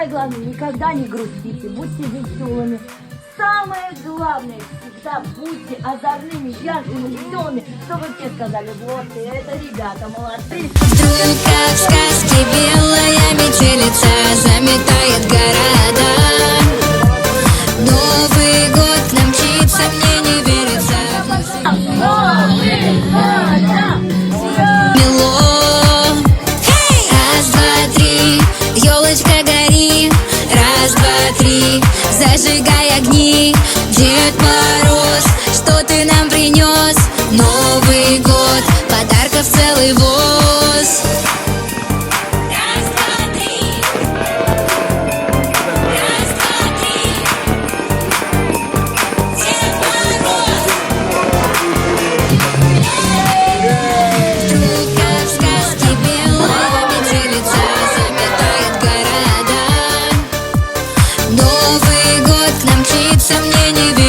Главное, никогда не грустите, будьте веселыми. Самое главное, всегда будьте озорными, яркими, веселыми, чтобы все сказали, вот это ребята молодцы. Вдруг как в сказке белая метелица заметает города. Новый год к нам мчится, мне не верится. Мело. Раз, два, три, елочка гори. Раз, два, три, зажигай огни. Дед Мороз, что ты нам принес? Новый год, подарков целый воз. Раз, два, три. Раз, два, три. Дед Мороз. Вдруг как в сказке белая метелица заметает города. Новый год к нам мчится, мне не верится.